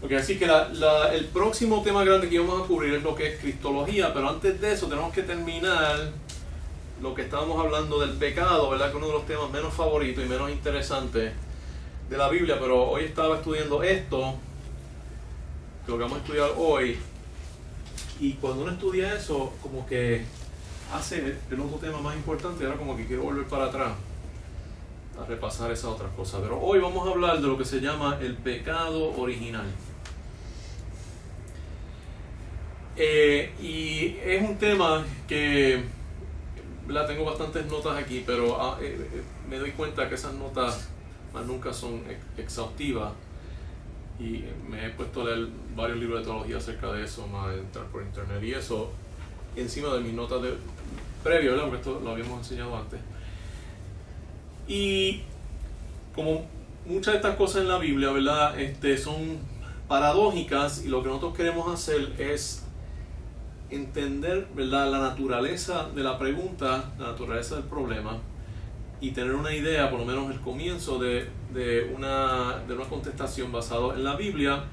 Ok, así que el próximo tema grande que vamos a cubrir es lo que es cristología, pero antes de eso tenemos que terminar lo que estábamos hablando del pecado, ¿verdad? Que es uno de los temas menos favoritos y menos interesantes de la Biblia, pero hoy estaba estudiando esto, que lo que vamos a estudiar hoy, y cuando uno estudia eso, como que hace el otro tema más importante, ahora como que quiero volver para atrás a repasar esas otras cosas. Pero hoy vamos a hablar de lo que se llama el pecado original. Y es un tema que tengo bastantes notas aquí, pero me doy cuenta que esas notas más nunca son exhaustivas, y me he puesto a leer varios libros de teología acerca de eso, más entrar por internet y eso, encima de mis notas previo, ¿verdad? Porque esto lo habíamos enseñado antes. Y como muchas de estas cosas en la Biblia, ¿verdad? Son paradójicas, y lo que nosotros queremos hacer es entender, ¿verdad?, la naturaleza de la pregunta, la naturaleza del problema, y tener una idea, por lo menos el comienzo de una contestación basada en la Biblia,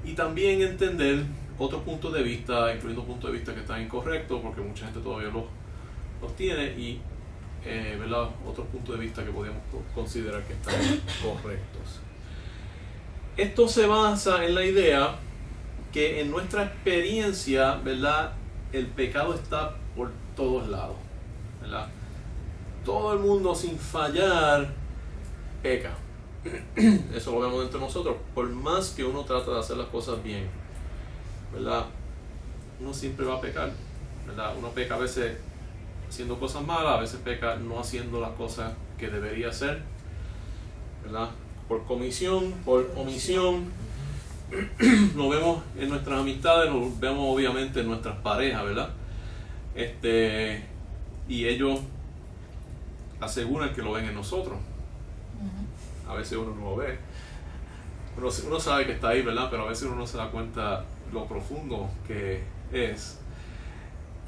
y también entender otros puntos de vista, incluyendo puntos de vista que están incorrectos, porque mucha gente todavía los tiene, y ¿verdad?, otros puntos de vista que podemos considerar que están correctos. Esto se basa en la idea que en nuestra experiencia, ¿verdad?, el pecado está por todos lados, ¿verdad? Todo el mundo sin fallar peca. Eso lo vemos entre nosotros. Por más que uno trata de hacer las cosas bien, ¿verdad?, uno siempre va a pecar, ¿verdad? Uno peca a veces haciendo cosas malas, a veces peca no haciendo las cosas que debería hacer, ¿verdad? Por comisión, por omisión. Lo vemos en nuestras amistades, lo vemos obviamente en nuestras parejas, ¿verdad? Y ellos aseguran que lo ven en nosotros. A veces uno no lo ve. Uno sabe que está ahí, ¿verdad? Pero a veces uno no se da cuenta lo profundo que es.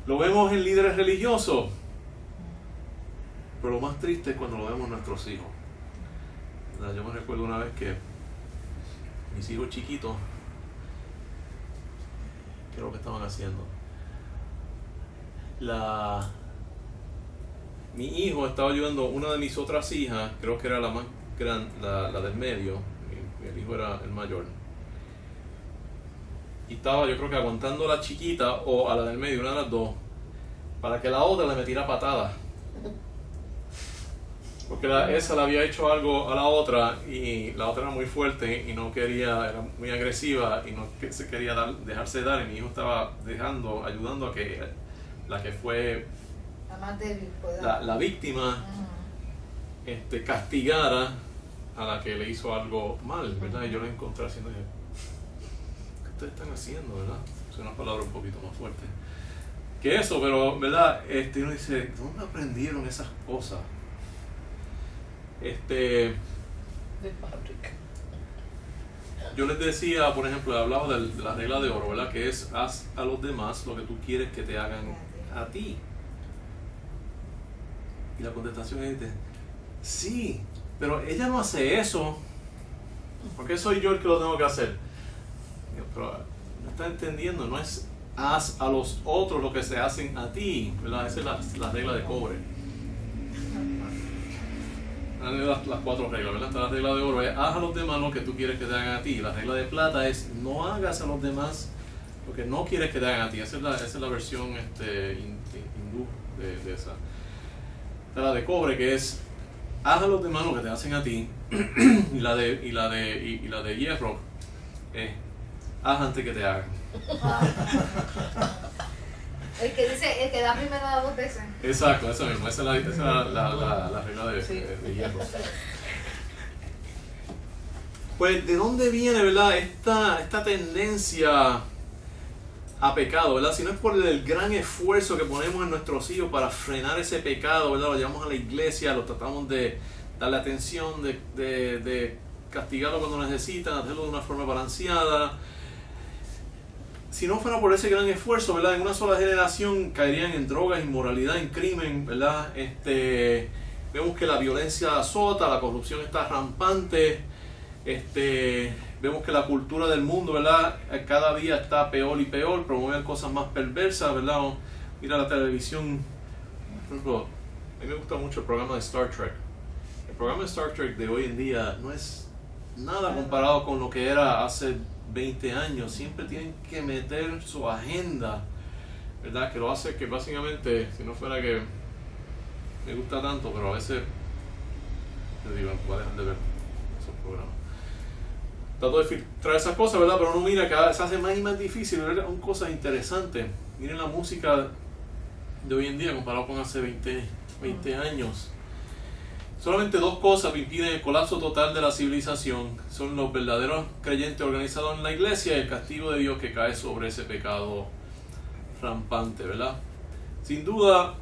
Lo vemos en líderes religiosos, pero lo más triste es cuando lo vemos en nuestros hijos, ¿verdad? Yo me recuerdo una vez que mis hijos chiquitos, ¿qué es lo que estaban haciendo? Mi hijo estaba ayudando a una de mis otras hijas, creo que era la más grande, la del medio, el hijo era el mayor, y estaba, yo creo que aguantando a la chiquita o a la del medio, una de las dos, para que la otra le metiera patadas. Porque esa le había hecho algo a la otra, y la otra era muy fuerte y no quería, era muy agresiva y no se quería dejarse dar, y mi hijo estaba ayudando a que la que fue la más débil, la víctima, castigara a la que le hizo algo mal, ¿verdad? Y yo la encontré haciendo, ¿qué ustedes están haciendo, verdad? Es una palabra un poquito más fuerte que eso, pero, ¿verdad? Uno dice, ¿dónde aprendieron esas cosas? De fábrica. Yo les decía, por ejemplo, hablaba de la regla de oro, ¿verdad? Que es: haz a los demás lo que tú quieres que te hagan a ti. Y la contestación es: sí, pero ella no hace eso, ¿por qué soy yo el que lo tengo que hacer? Pero no está entendiendo, no es haz a los otros lo que se hacen a ti, ¿verdad? Esa es la regla de cobre. Las 4 reglas, ¿verdad? Está la regla de oro, es haz a los demás lo que tú quieres que te hagan a ti. La regla de plata es: no hagas a los demás lo que no quieres que te hagan a ti. Esa es la versión hindú de esa. Está la de cobre, que es: haz a los demás lo que te hacen a ti. y la de hierro es: haz antes que te hagan. El que da primero da 2 veces. Exacto, eso mismo, esa es la regla de hierro. Pues, ¿de dónde viene, verdad, esta tendencia a pecado, verdad? Si no es por el gran esfuerzo que ponemos en nuestros hijos para frenar ese pecado, ¿verdad? Lo llevamos a la iglesia, lo tratamos de darle atención, de castigarlo cuando necesitan, hacerlo de una forma balanceada. Si no fuera por ese gran esfuerzo, ¿verdad?, en una sola generación caerían en drogas, inmoralidad, en crimen, ¿verdad? Vemos que la violencia azota, la corrupción está rampante, Vemos que la cultura del mundo, ¿verdad? Cada día está peor y peor, promueven cosas más perversas, ¿verdad? Mira la televisión, por ejemplo, a mí me gusta mucho el programa de Star Trek. El programa de Star Trek de hoy en día no es nada comparado con lo que era hace 20 años. Siempre tienen que meter su agenda, ¿verdad? Que lo hace que básicamente, si no fuera que me gusta tanto, pero a veces, te digo, voy a dejar de ver esos programas. Trato de filtrar esas cosas, ¿verdad? Pero uno mira que cada vez se hace más y más difícil, ¿verdad? Son cosas interesantes. Miren la música de hoy en día comparado con hace 20 años. Solamente dos cosas impiden el colapso total de la civilización. Son los verdaderos creyentes organizados en la iglesia y el castigo de Dios que cae sobre ese pecado rampante, ¿verdad? Sin duda,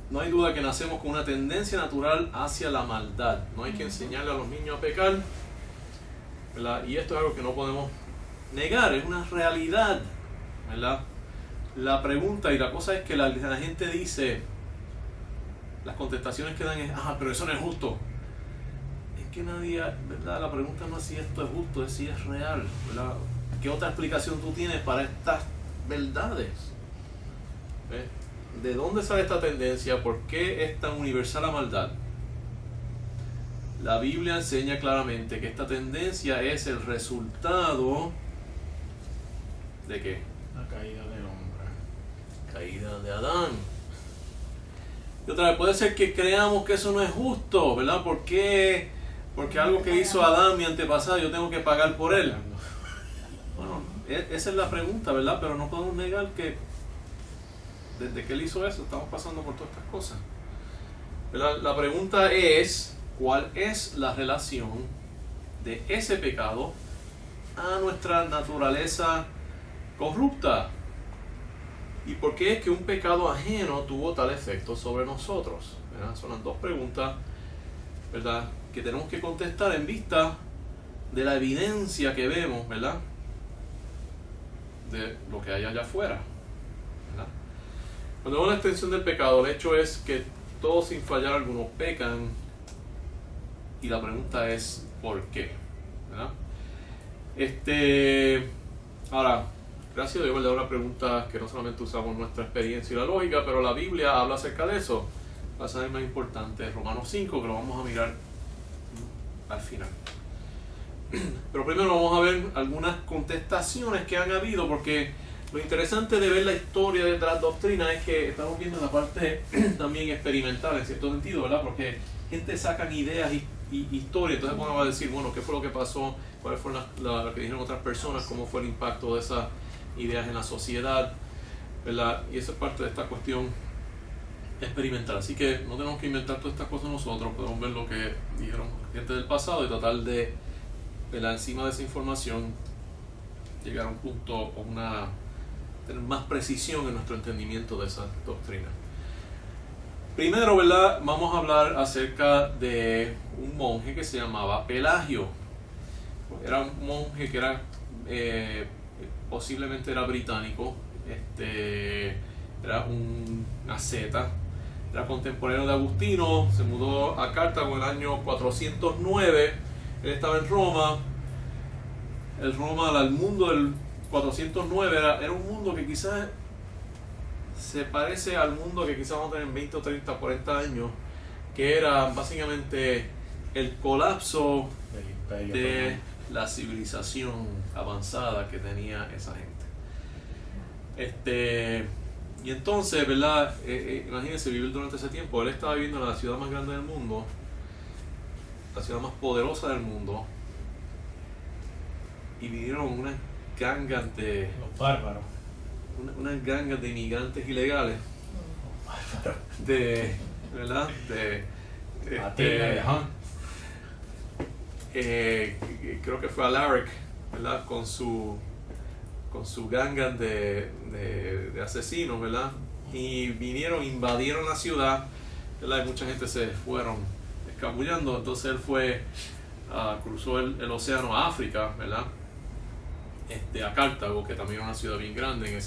no hay duda que nacemos con una tendencia natural hacia la maldad. No hay que enseñarle a los niños a pecar, ¿verdad? Y esto es algo que no podemos negar, es una realidad, ¿verdad? La pregunta y la cosa es que la gente dice, las contestaciones que dan es, pero eso no es justo. Es que nadie, ¿verdad? La pregunta no es si esto es justo, es si es real, ¿verdad? ¿Qué otra explicación tú tienes para estas verdades? ¿Ves? ¿De dónde sale esta tendencia? ¿Por qué es tan universal la maldad? La Biblia enseña claramente que esta tendencia es el resultado ¿de qué? La caída del hombre. Caída de Adán. Y otra vez, puede ser que creamos que eso no es justo, ¿verdad? ¿Por qué? Porque algo que hizo Adán, mi antepasado, yo tengo que pagar por él. Bueno, esa es la pregunta, ¿verdad? Pero no podemos negar que desde que él hizo eso, estamos pasando por todas estas cosas. ¿Verdad? La pregunta es, ¿cuál es la relación de ese pecado a nuestra naturaleza corrupta? ¿Y por qué es que un pecado ajeno tuvo tal efecto sobre nosotros? ¿Verdad? Son las dos preguntas, ¿verdad?, que tenemos que contestar en vista de la evidencia que vemos, ¿verdad?, de lo que hay allá afuera, ¿verdad? Cuando vemos la extensión del pecado, el hecho es que todos sin fallar algunos pecan, y la pregunta es ¿por qué? ¿Verdad? Ahora, gracias a Dios, ¿verdad? Una pregunta que no solamente usamos nuestra experiencia y la lógica, pero la Biblia habla acerca de eso. El pasaje más importante es Romanos 5, que lo vamos a mirar al final. Pero primero vamos a ver algunas contestaciones que han habido, porque lo interesante de ver la historia de las doctrinas es que estamos viendo la parte también experimental en cierto sentido, ¿verdad? Porque gente sacan ideas y historias, entonces uno va a decir, bueno, ¿qué fue lo que pasó? ¿Cuáles fueron lo que dijeron otras personas? ¿Cómo fue el impacto de esas ideas en la sociedad? ¿Verdad? Y eso es parte de esta cuestión experimental. Así que no tenemos que inventar todas estas cosas nosotros, podemos ver lo que dijeron gente del pasado y tratar de, ¿verdad?, encima de esa información llegar a un punto o tener más precisión en nuestro entendimiento de esa doctrina. Primero, ¿verdad?, vamos a hablar acerca de un monje que se llamaba Pelagio. Era un monje que era posiblemente era británico, era un asceta, era contemporáneo de Agustino, se mudó a Cartago en el año 409, él estaba en Roma. El mundo del 409 era un mundo que quizás se parece al mundo que quizás vamos a tener en 20 o 30, 40 años, que era básicamente el colapso de la civilización avanzada que tenía esa gente. Y entonces, ¿verdad? Imagínense vivir durante ese tiempo. Él estaba viviendo en la ciudad más grande del mundo, la ciudad más poderosa del mundo, y vinieron unas gangas de... Los bárbaros. Unas gangas de inmigrantes ilegales, ¿verdad? Creo que fue Alaric, ¿verdad? Con su ganga de asesinos, ¿verdad? Y vinieron, invadieron la ciudad, ¿verdad? Y mucha gente se fueron escabullando. Entonces él cruzó el océano a África, ¿verdad? A Cartago, que también era una ciudad bien grande en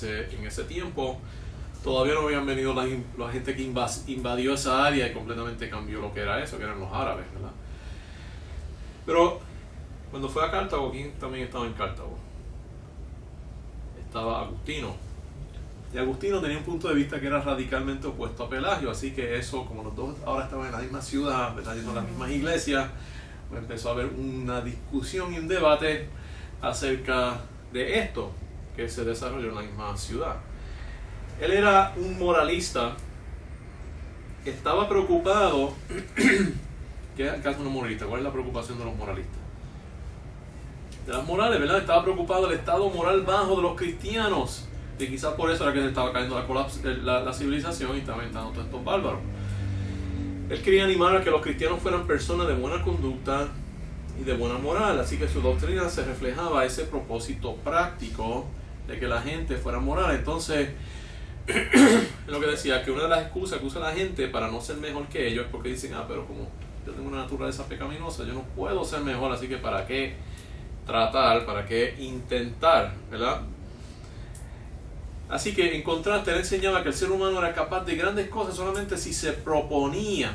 ese tiempo. Todavía no habían venido la gente que invadió esa área y completamente cambió lo que era eso, que eran los árabes, ¿verdad? Pero Cuando fue a Cartago, ¿quién también estaba en Cartago? Estaba Agustino. Y Agustino tenía un punto de vista que era radicalmente opuesto a Pelagio, así que eso, como los dos ahora estaban en la misma ciudad, ¿verdad? Yendo a las mismas iglesias, pues empezó a haber una discusión y un debate acerca de esto que se desarrolló en la misma ciudad. Él era un moralista, estaba preocupado. ¿Qué hace un moralista? ¿Cuál es la preocupación de los moralistas? De las morales, ¿verdad? Estaba preocupado del estado moral bajo de los cristianos. Y quizás por eso era que se estaba cayendo la civilización y estaban entrando todos estos bárbaros. Él quería animar a que los cristianos fueran personas de buena conducta y de buena moral. Así que su doctrina se reflejaba ese propósito práctico de que la gente fuera moral. Entonces, lo que decía, que una de las excusas que usa la gente para no ser mejor que ellos es porque dicen, pero como yo tengo una naturaleza pecaminosa, yo no puedo ser mejor, así que ¿para qué tratar? ¿Para qué intentar? ¿Verdad? Así que en contraste, él enseñaba que el ser humano era capaz de grandes cosas solamente si se proponía.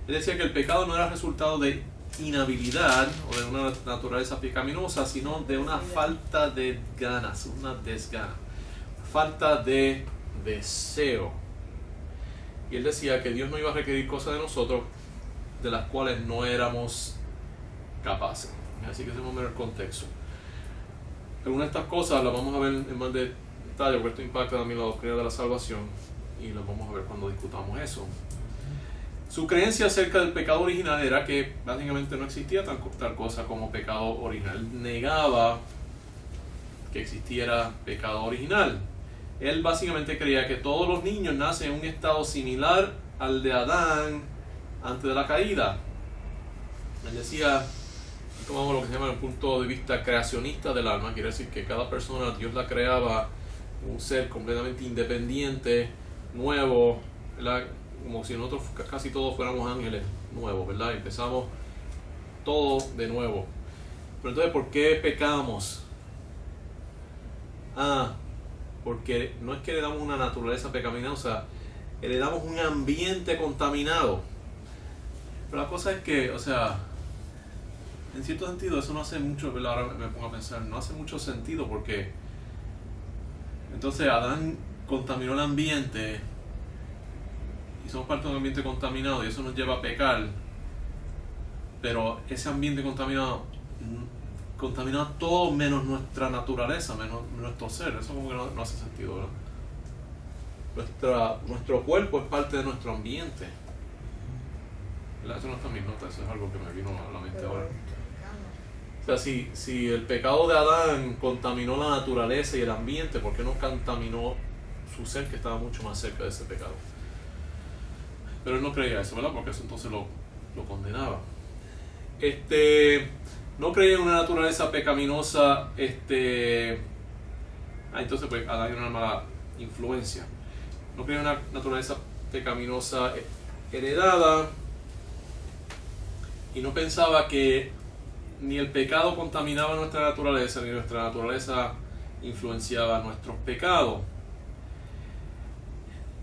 Él decía que el pecado no era resultado de inhabilidad o de una naturaleza pecaminosa, sino de una falta de ganas, una desgana, falta de deseo. Y él decía que Dios no iba a requerir cosas de nosotros de las cuales no éramos capaces. Así que ese es el contexto. Algunas de estas cosas las vamos a ver en más detalle, porque esto impacta también la doctrina de la salvación y las vamos a ver cuando discutamos eso. Su creencia acerca del pecado original era que básicamente no existía tal cosa como pecado original. Él negaba que existiera pecado original. Él básicamente creía que todos los niños nacen en un estado similar al de Adán antes de la caída. Él decía, tomamos lo que se llama el punto de vista creacionista del alma, quiere decir que cada persona Dios la creaba un ser completamente independiente, nuevo, ¿verdad? Como si nosotros casi todos fuéramos ángeles nuevos, ¿verdad? Empezamos todo de nuevo. Pero entonces, ¿por qué pecamos? Porque no es que le damos una naturaleza pecaminosa, le damos un ambiente contaminado. Pero la cosa es que, en cierto sentido eso no hace mucho, ahora me pongo a pensar, no hace mucho sentido porque entonces Adán contaminó el ambiente y somos parte de un ambiente contaminado y eso nos lleva a pecar, pero ese ambiente contaminado contamina todo menos nuestra naturaleza, menos nuestro ser. Eso como que no hace sentido, ¿verdad? Nuestro cuerpo es parte de nuestro ambiente. Eso no está en mis notas, eso es algo que me vino a la mente ahora. O sea, si el pecado de Adán contaminó la naturaleza y el ambiente, ¿por qué no contaminó su ser que estaba mucho más cerca de ese pecado? Pero él no creía eso, ¿verdad? Porque eso entonces lo condenaba. No creía en una naturaleza pecaminosa, entonces pues Adán era una mala influencia. No creía en una naturaleza pecaminosa heredada y no pensaba que ni el pecado contaminaba nuestra naturaleza, ni nuestra naturaleza influenciaba nuestros pecados.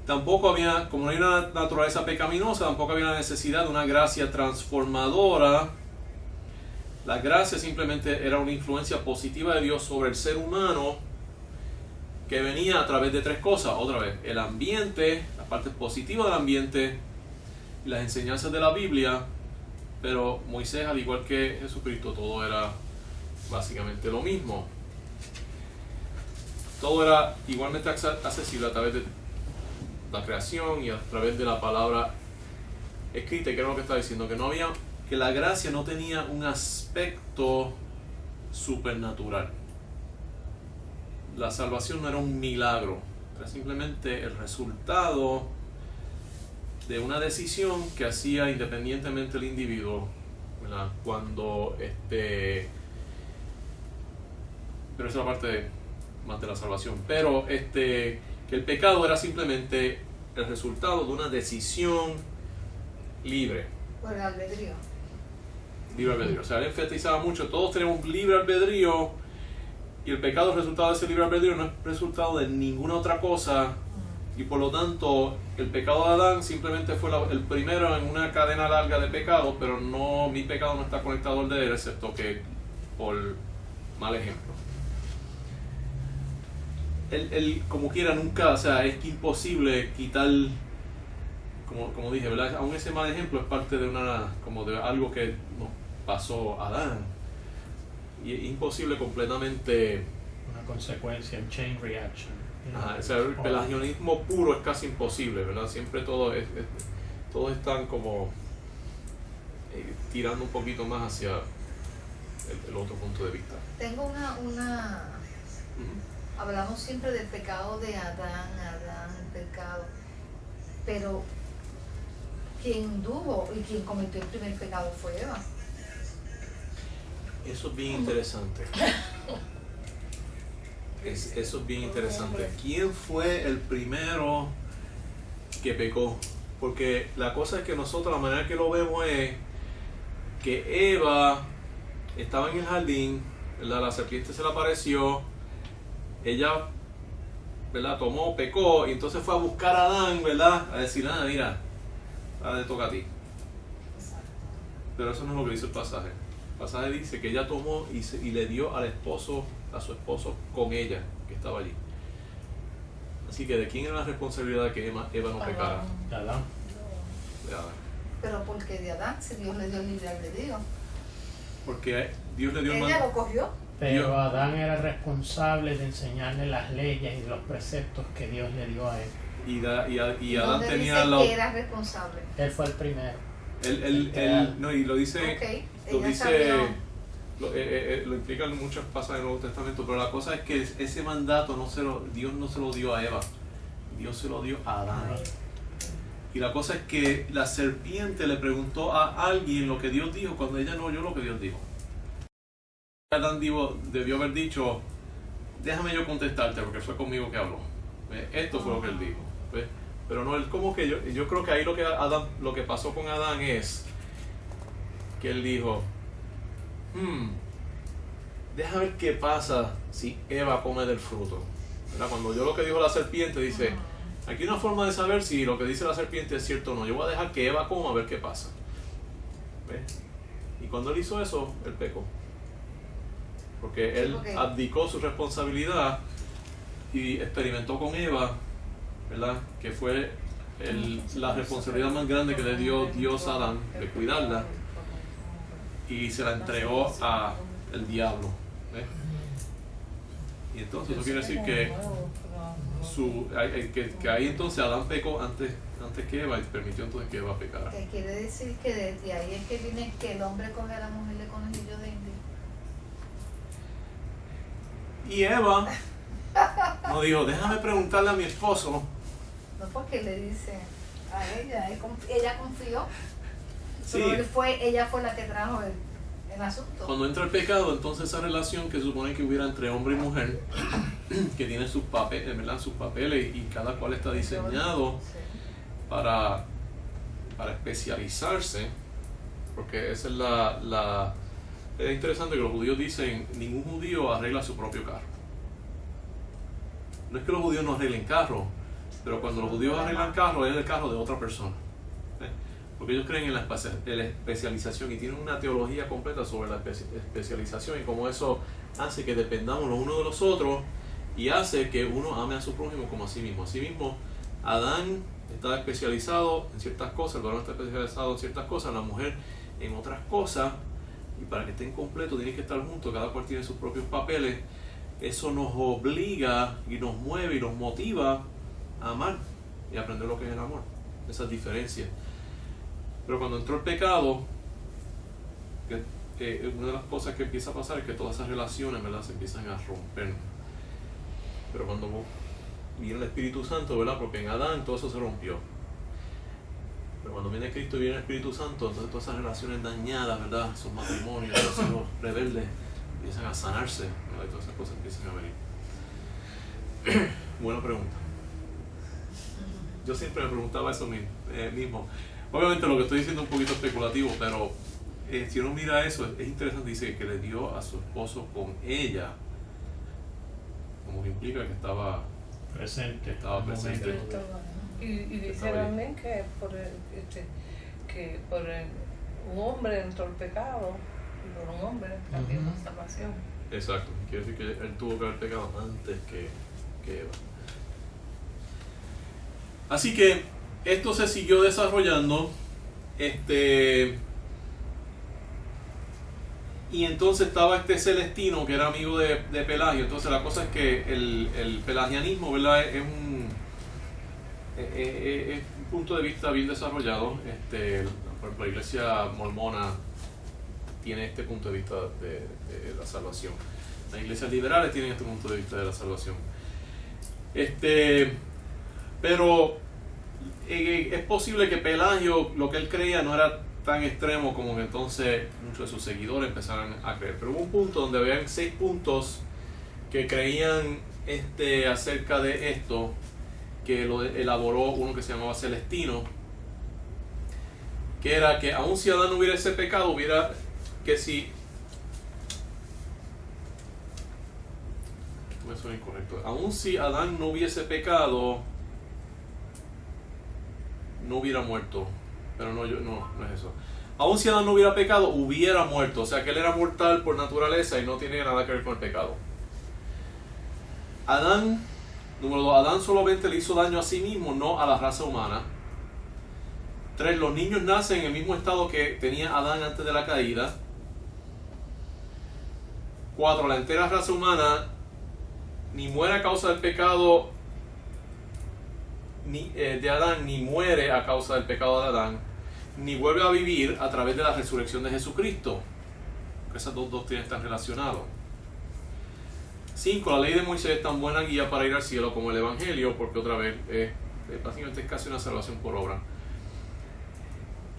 Tampoco había, como no hay una naturaleza pecaminosa, tampoco había la necesidad de una gracia transformadora. La gracia simplemente era una influencia positiva de Dios sobre el ser humano que venía a través de tres cosas. Otra vez, el ambiente, la parte positiva del ambiente y las enseñanzas de la Biblia. Pero Moisés, al igual que Jesucristo, todo era básicamente lo mismo. Todo era igualmente accesible a través de la creación y a través de la palabra escrita. ¿Qué era lo que está diciendo? Que la gracia no tenía un aspecto supernatural. La salvación no era un milagro, era simplemente el resultado de una decisión que hacía independientemente el individuo, ¿verdad? Cuando pero esa es la parte más de la salvación, pero que el pecado era simplemente el resultado de una decisión libre. Por el albedrío. Libre albedrío. O sea, él enfatizaba mucho, todos tenemos libre albedrío y el pecado es resultado de ese libre albedrío, no es resultado de ninguna otra cosa. Y Y por lo tanto, el pecado de Adán simplemente fue el primero en una cadena larga de pecados, pero no, mi pecado no está conectado al de él, excepto que por mal ejemplo. Él como quiera nunca, o sea, es imposible quitar, como dije, ¿verdad? Aún ese mal ejemplo es parte de como de algo que nos pasó a Adán. Y es imposible completamente. Una consecuencia, un chain reaction. O sea, el pelagianismo puro es casi imposible, ¿verdad? Siempre todos están como tirando un poquito más hacia el otro punto de vista. Tengo hablamos siempre del pecado de Adán, el pecado, pero quien tuvo y quien cometió el primer pecado fue Eva. Eso es bien interesante. Eso es bien interesante. ¿Quién fue el primero que pecó? Porque la cosa es que nosotros, la manera que lo vemos es que Eva estaba en el jardín, ¿verdad? La serpiente se le apareció, ella, ¿verdad? Tomó, pecó, y entonces fue a buscar a Adán, ¿verdad? A decir, mira, ahora te toca a ti. Pero eso no es lo que dice el pasaje. El pasaje dice que ella tomó y le dio a su esposo con ella, que estaba allí. Así que ¿de quién era la responsabilidad de que Eva no pecara? De Adán. De Adán. Pero porque de Adán, si Dios le dio el libre albedrío. Porque Dios le dio el Ella lo cogió. Pero Adán era responsable de enseñarle las leyes y los preceptos que Dios le dio a él. Y Adán ¿Dónde tenía dice que era responsable? Él fue el primero. No, y lo dice, Okay. lo Ella dice, sabía. lo implican muchas pasajes del Nuevo Testamento, pero la cosa es que ese mandato Dios no se lo dio a Eva, Dios se lo dio a Adán. Y la cosa es que la serpiente le preguntó a alguien lo que Dios dijo cuando ella no oyó lo que Dios dijo. Adán debió haber dicho, déjame yo contestarte porque fue conmigo que habló. Esto fue lo que él dijo. ¿Ves? Pero no, él como que yo creo que ahí lo que pasó con Adán es que él dijo, déjame ver qué pasa si Eva come del fruto. ¿Verdad? Cuando oyó lo que dijo la serpiente, dice, aquí hay una forma de saber si lo que dice la serpiente es cierto o no. Yo voy a dejar que Eva coma a ver qué pasa. ¿Ves? Y cuando él hizo eso, él pecó. Porque él abdicó su responsabilidad y experimentó con Eva, ¿verdad? Que fue la responsabilidad más grande que le dio Dios a Adán, de cuidarla, y se la entregó al diablo. ¿Ves? Y entonces eso quiere decir que ahí entonces Adán pecó antes que Eva y permitió entonces que Eva pecara. Que quiere decir que desde ahí es que viene que el hombre coge a la mujer de conejillo de India. Y Eva no dijo, déjame preguntarle a mi esposo. No, porque le dice a ella, ella confió. Sí. Pero ella fue la que trajo el asunto. Cuando entra el pecado, entonces esa relación que se supone que hubiera entre hombre y mujer, que tiene sus papeles, ¿verdad? Sus papeles, y cada cual está diseñado para especializarse, porque esa es es interesante que los judíos dicen, ningún judío arregla su propio carro. No es que los judíos no arreglen carro, pero cuando los judíos arreglan carro, es el carro de otra persona. Porque ellos creen en la especialización y tienen una teología completa sobre la especialización y cómo eso hace que dependamos los unos de los otros y hace que uno ame a su prójimo como a sí mismo. Así mismo, Adán está especializado en ciertas cosas, el varón está especializado en ciertas cosas, la mujer en otras cosas, y para que estén completos tienen que estar juntos, cada cual tiene sus propios papeles. Eso nos obliga y nos mueve y nos motiva a amar y a aprender lo que es el amor, esas diferencias. Pero cuando entró el pecado, una de las cosas que empieza a pasar es que todas esas relaciones, ¿verdad?, se empiezan a romper. Pero cuando viene el Espíritu Santo, ¿verdad?, porque en Adán todo eso se rompió. Pero cuando viene Cristo y viene el Espíritu Santo, entonces todas esas relaciones dañadas, ¿verdad?, esos matrimonios, esos hijos rebeldes, empiezan a sanarse, ¿verdad?, y todas esas cosas empiezan a venir. Buena pregunta. Yo siempre me preguntaba eso mismo. Obviamente lo que estoy diciendo es un poquito especulativo, pero si uno mira eso, es interesante. Dice que le dio a su esposo con ella, como que implica que estaba presente. Estaba presente. Y dice también que un hombre entró el pecado, y por un hombre también la salvación. Exacto, quiere decir que él tuvo que haber pecado antes que Eva. Así que esto se siguió desarrollando, y entonces estaba este Celestino que era amigo de Pelagio. Entonces la cosa es que el pelagianismo, ¿verdad?, es un punto de vista bien desarrollado. Por ejemplo, la iglesia mormona tiene este punto de vista de la salvación. Las iglesias liberales tienen este punto de vista de la salvación. Pero es posible que Pelagio, lo que él creía, no era tan extremo como que entonces muchos de sus seguidores empezaran a creer. Pero hubo un punto donde habían 6 puntos que creían acerca de esto, que lo elaboró uno que se llamaba Celestino, que era que aun si Adán no hubiera ese pecado, hubiera que si... Eso es incorrecto. Aun si Adán no hubiese pecado, no hubiera muerto. Pero no es eso. Aun si Adán no hubiera pecado, hubiera muerto. O sea que él era mortal por naturaleza y no tiene nada que ver con el pecado. Número 2, Adán solamente le hizo daño a sí mismo, no a la raza humana. 3, los niños nacen en el mismo estado que tenía Adán antes de la caída. 4, la entera raza humana ni muere a causa del pecado de Adán, ni muere a causa del pecado de Adán, ni vuelve a vivir a través de la resurrección de Jesucristo. Esas dos doctrinas están relacionadas. 5, la ley de Moisés es tan buena guía para ir al cielo como el Evangelio, porque otra vez básicamente es casi una salvación por obra.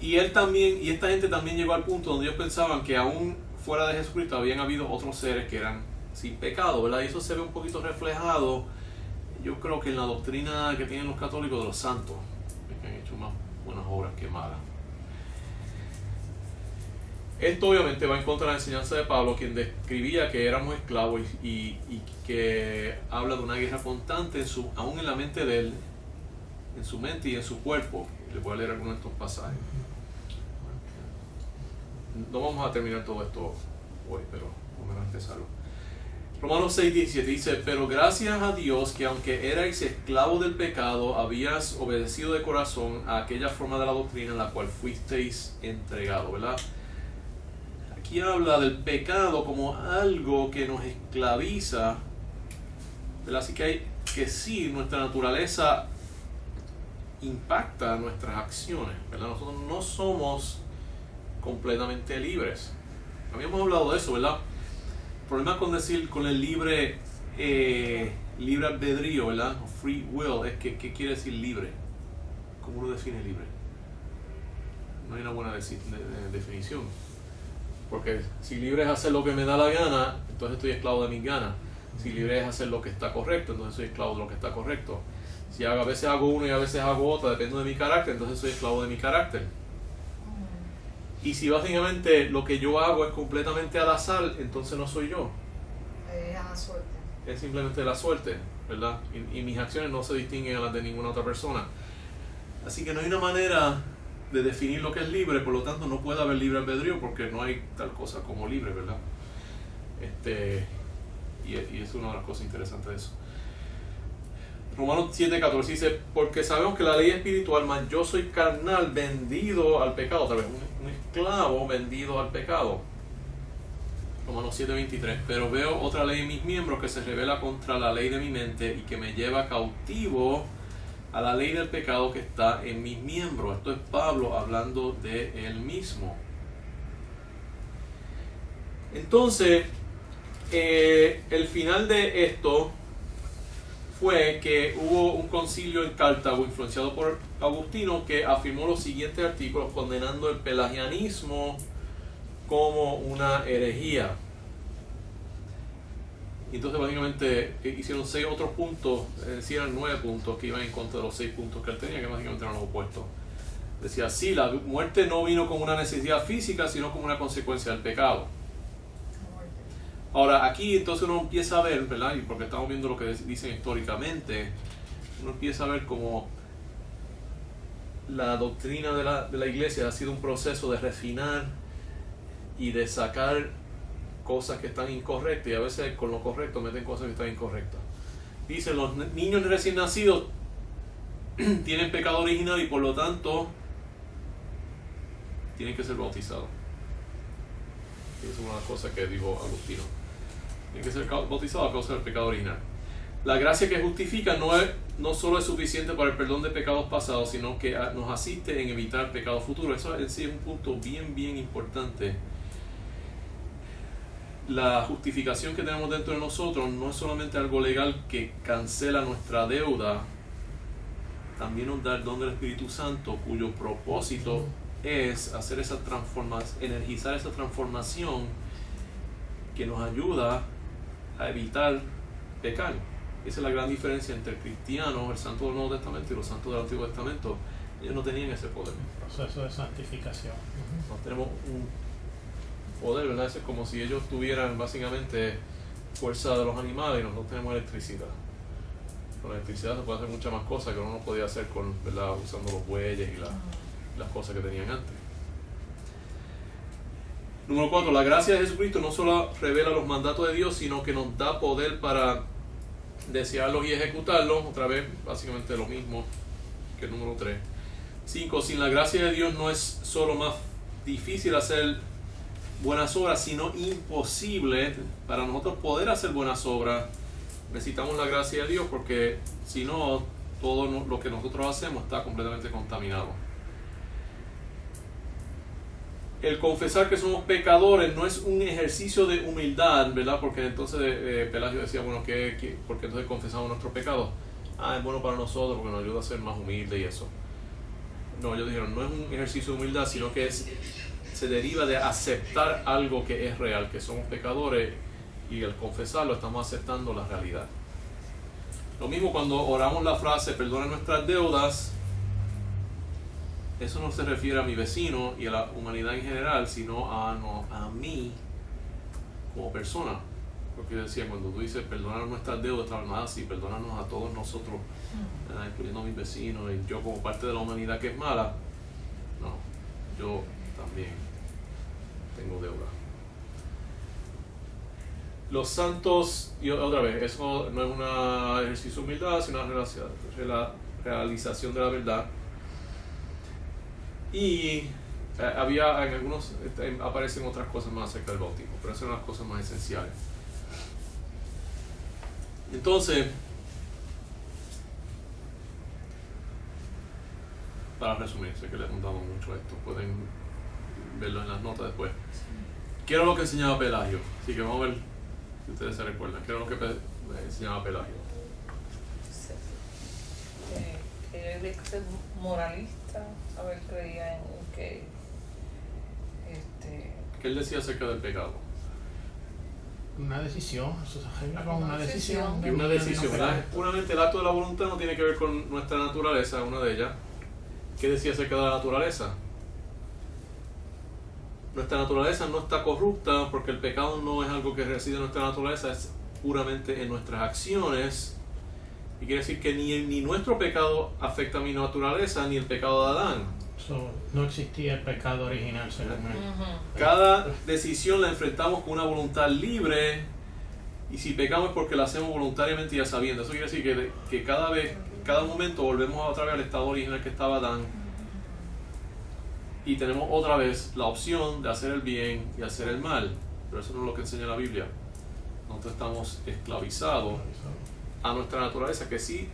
Y esta gente también llegó al punto donde ellos pensaban que aún fuera de Jesucristo habían habido otros seres que eran sin pecado, ¿verdad? Y eso se ve un poquito reflejado, yo creo, que en la doctrina que tienen los católicos de los santos, que han hecho más buenas obras que malas. Esto obviamente va en contra de la enseñanza de Pablo, quien describía que éramos esclavos y que habla de una guerra constante aún en la mente de él, en su mente y en su cuerpo. Les voy a leer algunos de estos pasajes. No vamos a terminar todo esto hoy, pero vamos a empezarlo. Romanos 6:17 dice: pero gracias a Dios que aunque erais esclavos del pecado, habías obedecido de corazón a aquella forma de la doctrina en la cual fuisteis entregados, ¿verdad? Aquí habla del pecado como algo que nos esclaviza, ¿verdad? Así que sí, nuestra naturaleza impacta nuestras acciones, ¿verdad? Nosotros no somos completamente libres. Habíamos hablado de eso, ¿verdad? El problema con el libre albedrío, ¿verdad? O free will, es que ¿qué quiere decir libre? ¿Cómo uno define libre? No hay una buena definición. Porque si libre es hacer lo que me da la gana, entonces estoy esclavo de mis ganas. Si libre es hacer lo que está correcto, entonces soy esclavo de lo que está correcto. Si a veces hago uno y a veces hago otro, depende de mi carácter, entonces soy esclavo de mi carácter. Y si básicamente lo que yo hago es completamente al azar, entonces no soy yo. Es a la suerte. Es simplemente la suerte, ¿verdad? Y mis acciones no se distinguen a las de ninguna otra persona. Así que no hay una manera de definir lo que es libre, por lo tanto no puede haber libre albedrío porque no hay tal cosa como libre, ¿verdad? Y es una de las cosas interesantes de eso. Romanos 7:14 dice: porque sabemos que la ley es espiritual, mas yo soy carnal, vendido al pecado. Otra vez, un esclavo vendido al pecado. Romanos 7:23: pero veo otra ley en mis miembros que se revela contra la ley de mi mente y que me lleva cautivo a la ley del pecado que está en mis miembros. Esto es Pablo hablando de él mismo. Entonces, el final de esto fue que hubo un concilio en Cartago influenciado por Agustino que afirmó los siguientes artículos condenando el pelagianismo como una herejía. Entonces básicamente hicieron 6 otros puntos, eran 9 puntos que iban en contra de los 6 puntos que él tenía, que básicamente eran los opuestos. Decía: sí, la muerte no vino como una necesidad física, sino como una consecuencia del pecado. Ahora, aquí entonces uno empieza a ver, ¿verdad? Y porque estamos viendo lo que dicen históricamente, uno empieza a ver como la doctrina de la iglesia ha sido un proceso de refinar y de sacar cosas que están incorrectas, y a veces con lo correcto meten cosas que están incorrectas. Dicen, los niños recién nacidos tienen pecado original y por lo tanto tienen que ser bautizados. Esa es una de las cosas que dijo Agustino. Tienen que ser bautizados a causa del pecado original. La gracia que justifica no solo es suficiente para el perdón de pecados pasados, sino que nos asiste en evitar pecados futuros. Eso en sí es un punto bien importante. La justificación que tenemos dentro de nosotros no es solamente algo legal que cancela nuestra deuda, también nos da el don del Espíritu Santo, cuyo propósito es hacer esa transformación, energizar esa transformación que nos ayuda a evitar pecar. Esa es la gran diferencia entre cristianos, el santo del Nuevo Testamento y los santos del Antiguo Testamento. Ellos no tenían ese poder. Proceso de santificación. No tenemos un poder, ¿verdad? Es como si ellos tuvieran básicamente fuerza de los animales y nosotros tenemos electricidad. Con la electricidad se puede hacer muchas más cosas que uno no podía hacer con, ¿verdad? Usando los bueyes y las cosas que tenían antes. Número 4. La gracia de Jesucristo no solo revela los mandatos de Dios, sino que nos da poder para desearlos y ejecutarlos. Otra vez, básicamente lo mismo que el número 3. 5. Sin la gracia de Dios no es solo más difícil hacer buenas obras, sino imposible para nosotros poder hacer buenas obras. Necesitamos la gracia de Dios, porque si no, todo lo que nosotros hacemos está completamente contaminado. El confesar que somos pecadores no es un ejercicio de humildad, ¿verdad? Porque entonces Pelagio decía, bueno, porque entonces confesamos nuestros pecados. Es bueno para nosotros porque nos ayuda a ser más humildes y eso. No, ellos dijeron, no es un ejercicio de humildad, sino que se deriva de aceptar algo que es real, que somos pecadores, y al confesarlo estamos aceptando la realidad. Lo mismo cuando oramos la frase, perdona nuestras deudas, eso no se refiere a mi vecino y a la humanidad en general, sino a mí como persona. Porque decía, cuando tú dices perdonar nuestras deudas, está hablando así, perdonarnos a todos nosotros, incluyendo a mis vecinos y yo como parte de la humanidad que es mala. No, yo también tengo deuda. Los santos, y otra vez, eso no es un ejercicio de humildad, sino una realización de la verdad. Y había en algunos, aparecen otras cosas más acerca del bautismo, pero esas son las cosas más esenciales. Entonces, para resumir, sé que les he contado mucho esto, pueden verlo en las notas después. ¿Qué era lo que enseñaba Pelagio? Así que vamos a ver si ustedes se recuerdan. ¿Qué era lo que enseñaba Pelagio? Que había que ser moralista, a ver, creía en que ¿Qué él decía acerca del pecado? Una decisión, eso se arregla con una decisión. Y una decisión, ¿verdad? Puramente el acto de la voluntad no tiene que ver con nuestra naturaleza, una de ellas. ¿Qué decía acerca de la naturaleza? Nuestra naturaleza no está corrupta porque el pecado no es algo que reside en nuestra naturaleza, es puramente en nuestras acciones. Y quiere decir que ni nuestro pecado afecta a mi naturaleza, ni el pecado de Adán. No existía el pecado original, según él. Cada decisión la enfrentamos con una voluntad libre, y si pecamos es porque la hacemos voluntariamente y ya sabiendo. Eso quiere decir que cada momento volvemos otra vez al estado original que estaba Adán, y tenemos otra vez la opción de hacer el bien y hacer el mal. Pero eso no es lo que enseña la Biblia. Nosotros estamos esclavizados a nuestra naturaleza, que sí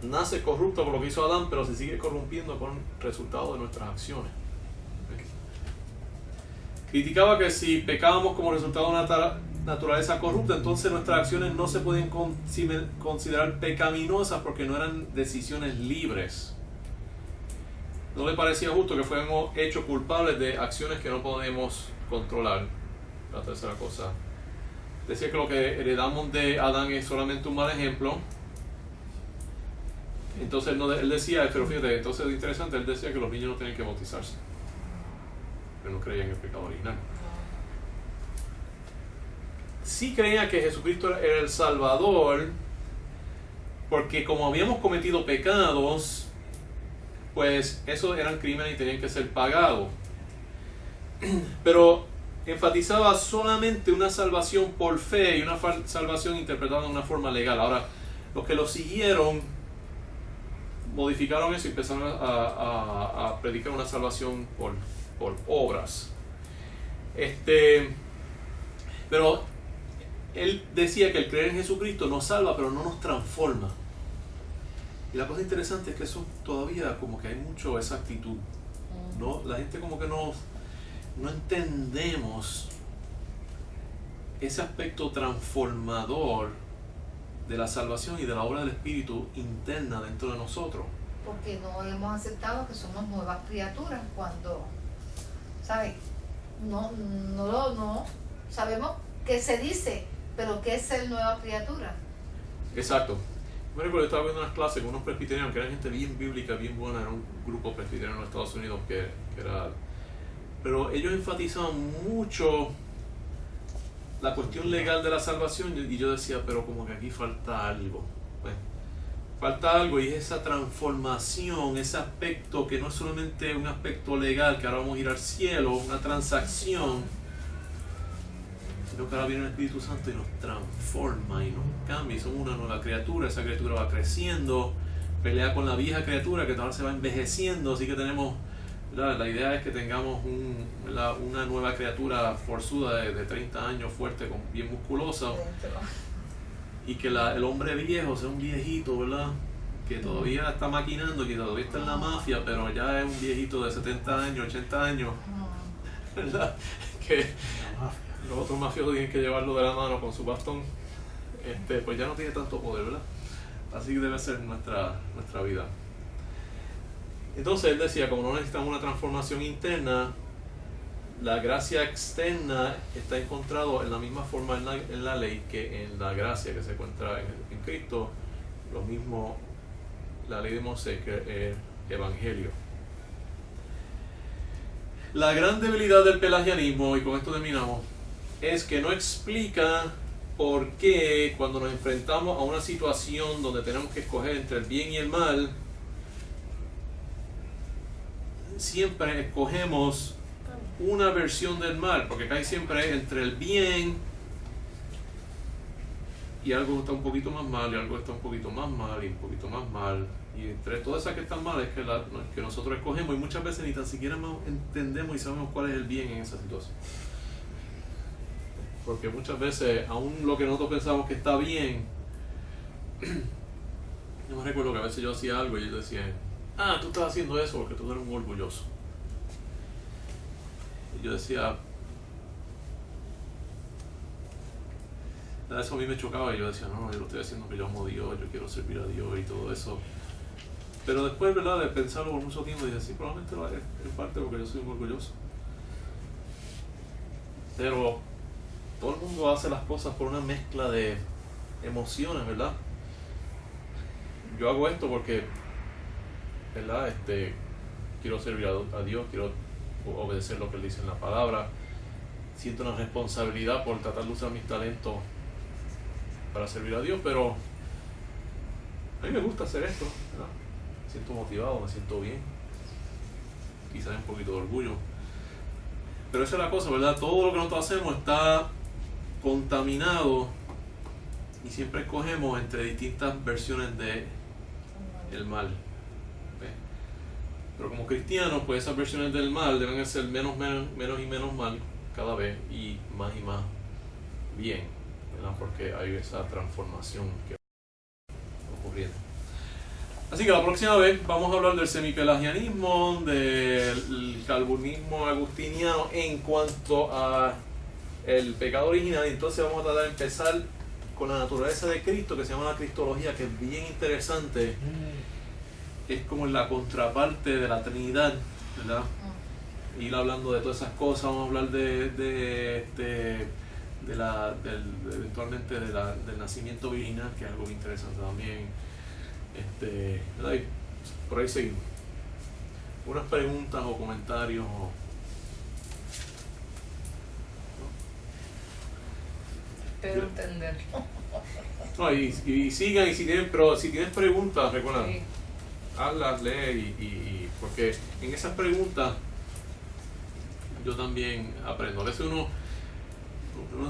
nace corrupta por lo que hizo Adán, pero se sigue corrompiendo con resultado de nuestras acciones. Criticaba que si pecábamos como resultado de una naturaleza corrupta, entonces nuestras acciones no se pueden considerar pecaminosas porque no eran decisiones libres. No le parecía justo que fuéramos hechos culpables de acciones que no podemos controlar. La tercera cosa. Decía que lo que heredamos de Adán es solamente un mal ejemplo. Entonces él decía, pero fíjate, entonces es interesante, él decía que los niños no tenían que bautizarse, pero no creían en el pecado original. sí creía que Jesucristo era el Salvador, porque como habíamos cometido pecados, pues esos eran crímenes y tenían que ser pagados. Pero enfatizaba solamente una salvación por fe y una salvación interpretada de una forma legal. Ahora, los que lo siguieron modificaron eso y empezaron a predicar una salvación por obras. Pero él decía que el creer en Jesucristo nos salva, pero no nos transforma. Y la cosa interesante es que eso todavía como que hay mucho esa actitud, ¿no? La gente como que no entendemos ese aspecto transformador de la salvación y de la obra del Espíritu interna dentro de nosotros. Porque no hemos aceptado que somos nuevas criaturas cuando, ¿sabes? No sabemos qué se dice, pero qué es ser nueva criatura. Exacto. Me recuerdo, estaba viendo unas clases con unos presbiterianos que eran gente bien bíblica, bien buena, era un grupo presbiteriano en los Estados Unidos que era... Pero ellos enfatizaban mucho la cuestión legal de la salvación y yo decía, pero como que aquí falta algo. Falta algo y es esa transformación, ese aspecto que no es solamente un aspecto legal, que ahora vamos a ir al cielo, una transacción, sino que ahora viene el Espíritu Santo y nos transforma y nos cambia y somos una nueva criatura. Esa criatura va creciendo, pelea con la vieja criatura que ahora se va envejeciendo, así que tenemos, la idea es que tengamos una nueva criatura forzuda de 30 años, fuerte, bien musculosa, y que el hombre viejo sea un viejito, ¿verdad? Que todavía está maquinando, que todavía está en la mafia, pero ya es un viejito de 70 años, 80 años, ¿verdad? Que los otros mafiosos tienen que llevarlo de la mano con su bastón, pues ya no tiene tanto poder, ¿verdad? Así debe ser nuestra vida. Entonces él decía, como no necesitamos una transformación interna, la gracia externa está encontrado en la misma forma en la ley que en la gracia que se encuentra en Cristo. Lo mismo la ley de Moisés que el Evangelio. La gran debilidad del pelagianismo, y con esto terminamos, es que no explica por qué cuando nos enfrentamos a una situación donde tenemos que escoger entre el bien y el mal, siempre escogemos una versión del mal, porque casi siempre es entre el bien y algo está un poquito más mal, y algo está un poquito más mal, y un poquito más mal, y entre todas esas que están mal es que nosotros escogemos, y muchas veces ni tan siquiera entendemos y sabemos cuál es el bien en esa situación. Porque muchas veces, aún lo que nosotros pensamos que está bien, yo me recuerdo que a veces yo hacía algo y ellos decían, tú estás haciendo eso porque tú eres un orgulloso. Y yo decía, eso a mí me chocaba y yo decía, no, yo lo estoy haciendo porque yo amo a Dios, yo quiero servir a Dios y todo eso. Pero después, ¿verdad?, de pensarlo por mucho tiempo, dije, sí, probablemente es parte porque yo soy un orgulloso. Pero todo el mundo hace las cosas por una mezcla de emociones, ¿verdad? Yo hago esto porque, ¿verdad?, quiero servir a Dios, quiero obedecer lo que Él dice en la palabra, siento una responsabilidad por tratar de usar mis talentos para servir a Dios, pero a mí me gusta hacer esto, ¿verdad? Me siento motivado, me siento bien, quizás un poquito de orgullo, pero esa es la cosa, ¿verdad? Todo lo que nosotros hacemos está contaminado y siempre escogemos entre distintas versiones de el mal. Pero como cristianos, pues esas versiones del mal deben ser menos y menos mal cada vez y más bien, ¿verdad? Porque hay esa transformación que va ocurriendo. Así que la próxima vez vamos a hablar del semipelagianismo, del calvinismo agustiniano en cuanto a el pecado original, y entonces vamos a tratar de empezar con la naturaleza de Cristo, que se llama la cristología, que es bien interesante. Es como la contraparte de la Trinidad, ¿verdad? Ir hablando de todas esas cosas, vamos a hablar eventualmente del nacimiento virginal, que es algo interesante también. ¿Verdad? Y por ahí seguimos. Unas preguntas o comentarios Espero entenderlo. No, y sigan, y si tienes preguntas, recuerda, Sí. hazlas, lee porque en esas preguntas yo también aprendo. A veces uno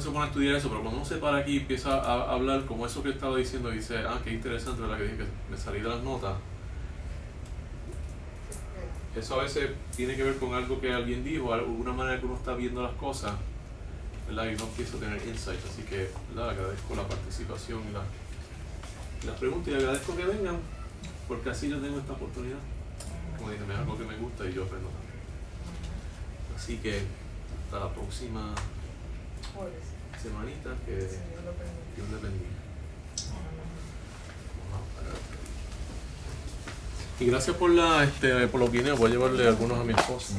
se pone a estudiar eso, pero cuando uno se para aquí y empieza a hablar como eso que estaba diciendo, y dice, qué interesante, ¿verdad? Que dije que me salí de las notas. Eso a veces tiene que ver con algo que alguien dijo, alguna manera que uno está viendo las cosas, ¿verdad? Y uno empieza a tener insights. Así que, ¿verdad? Agradezco la participación y las preguntas, y agradezco que vengan, porque así yo tengo esta oportunidad. Como dije, es algo que me gusta y yo aprendo también. Así que hasta la próxima semanita, que Dios le bendiga. Y gracias por los guineos, voy a llevarle algunos a mi esposa.